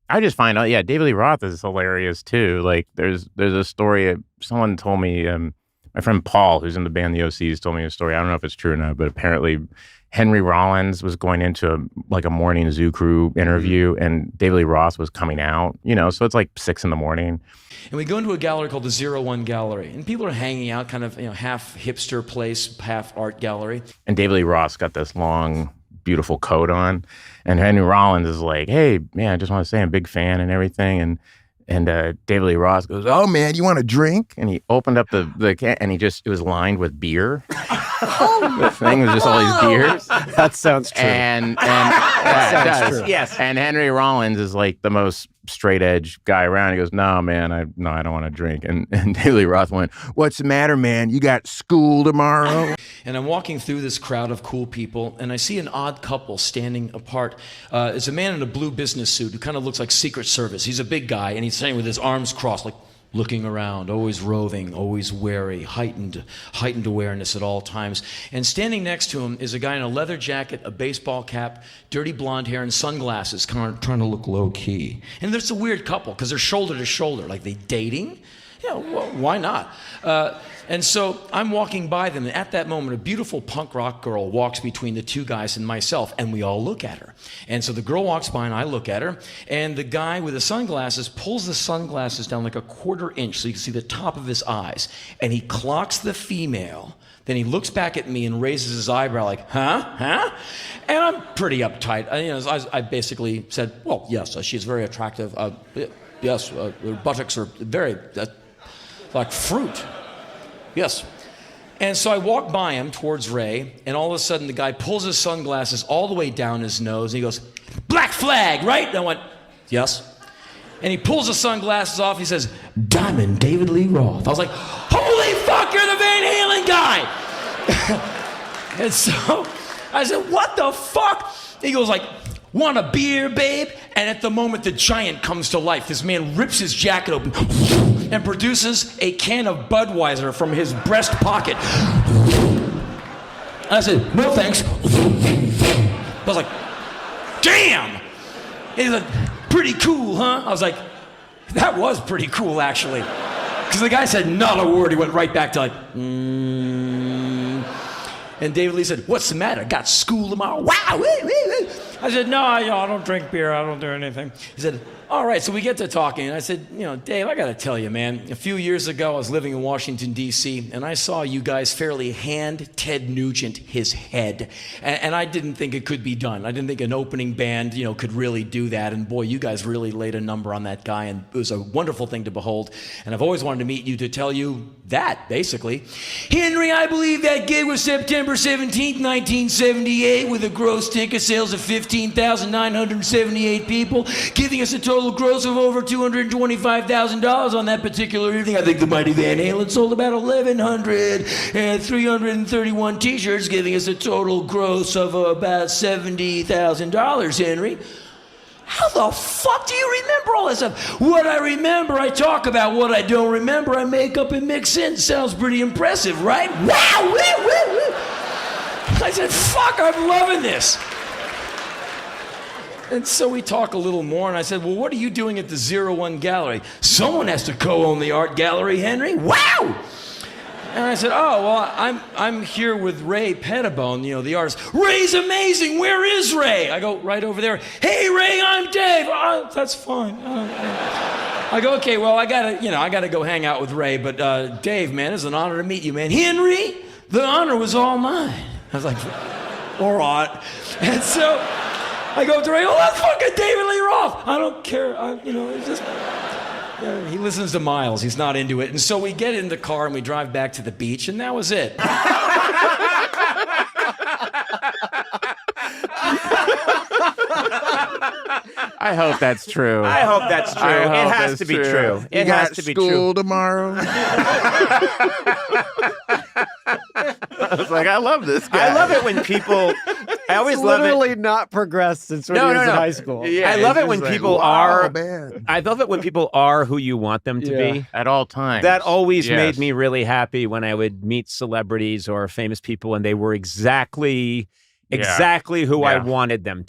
I just find out, yeah, David Lee Roth is hilarious too. Like, there's a story, someone told me, my friend Paul, who's in the band The OCs, told me a story. I don't know if it's true or not, but apparently Henry Rollins was going into a morning Zoo Crew interview, and David Lee Roth was coming out, so it's like 6 in the morning. And we go into a gallery called the 01 Gallery, and people are hanging out, kind of, half hipster place, half art gallery. And David Lee Roth's got this long, beautiful coat on, and Henry Rollins is like, "Hey, man, I just want to say I'm a big fan and everything." And David Lee Roth goes, "Oh man, you want a drink?" And he opened up the can, and it was lined with beer. The thing was just all these beers. That sounds true. And that sounds true. Yes. And Henry Rollins is like the most straight edge guy around. He goes, "No, man, I don't want to drink." And David Lee Roth went, "What's the matter, man? You got school tomorrow?" And I'm walking through this crowd of cool people, and I see an odd couple standing apart. It's a man in a blue business suit who kind of looks like Secret Service. He's a big guy, and he's standing with his arms crossed, like looking around, always roving, always wary, heightened awareness at all times. And standing next to him is a guy in a leather jacket, a baseball cap, dirty blonde hair, and sunglasses, kind of trying to look low-key. And there's a weird couple, because they're shoulder to shoulder, like they dating? Yeah, well, why not? And so I'm walking by them, and at that moment, a beautiful punk rock girl walks between the two guys and myself, and we all look at her. And so the girl walks by, and I look at her, and the guy with the sunglasses pulls the sunglasses down like a 1/4 inch so you can see the top of his eyes, and he clocks the female. Then he looks back at me and raises his eyebrow like, huh? And I'm pretty uptight. I basically said, well, yes, she's very attractive. Yes, her buttocks are very, like fruit. Yes. And so I walk by him towards Ray, and all of a sudden the guy pulls his sunglasses all the way down his nose, and he goes, "Black Flag, right?" And I went, "Yes." And he pulls the sunglasses off, he says, "Diamond David Lee Roth." I was like, "Holy fuck, you're the Van Halen guy!" And so I said, "What the fuck?" He goes like, "Want a beer, babe?" And at the moment, the giant comes to life. This man rips his jacket open and produces a can of Budweiser from his breast pocket. I said, "No thanks." I was like, "Damn!" And he's like, "Pretty cool, huh?" I was like, "That was pretty cool, actually." Because the guy said not a word. He went right back to like, And David Lee said, "What's the matter? Got school tomorrow?" Wow! I said, "No, I don't drink beer. I don't do anything." He said, "All right." So we get to talking, and I said, "Dave, I got to tell you, man. A few years ago, I was living in Washington, D.C., and I saw you guys fairly hand Ted Nugent his head, and I didn't think it could be done. I didn't think an opening band, could really do that. And boy, you guys really laid a number on that guy, and it was a wonderful thing to behold. And I've always wanted to meet you to tell you that, basically. Henry, I believe that gig was September 17th, 1978, with a gross ticket sales of 15,978 people, giving us a total gross of over $225,000 on that particular evening. I think the mighty Van Halen sold about 1,100 and 331 t-shirts, giving us a total gross of about $70,000, Henry. How the fuck do you remember all that stuff? What I remember, I talk about. What I don't remember, I make up and mix in. Sounds pretty impressive, right? Wow! Woo, woo, woo. I said, "Fuck, I'm loving this." And so we talk a little more, and I said, "Well, what are you doing at the 01 Gallery?" "Someone has to co-own the art gallery, Henry." Wow! And I said, "Oh, well, I'm here with Ray Pettibone, the artist." "Ray's amazing. Where is Ray?" I go, "Right over there." "Hey, Ray, I'm Dave." "Oh, that's fine." I go, "Okay, well, I gotta go hang out with Ray, but Dave, man, it's an honor to meet you, man." "Henry, the honor was all mine." I was like, "All right." And so I go to Ray, "Oh, that's fucking David Lee Roth." "I don't care. It's just..." He listens to Miles. He's not into it. And so we get in the car and we drive back to the beach, and that was it. I hope that's true. I hope that's true. It has to be true. It has to be true. School tomorrow. I was like, I love this guy. I love it when people. I always love it. Literally not progressed since when he was in high school. Yeah, I love it when people are. Man. I love it when people are who you want them to be At all times. That always Yes. made me really happy when I would meet celebrities or famous people and they were exactly who I wanted them to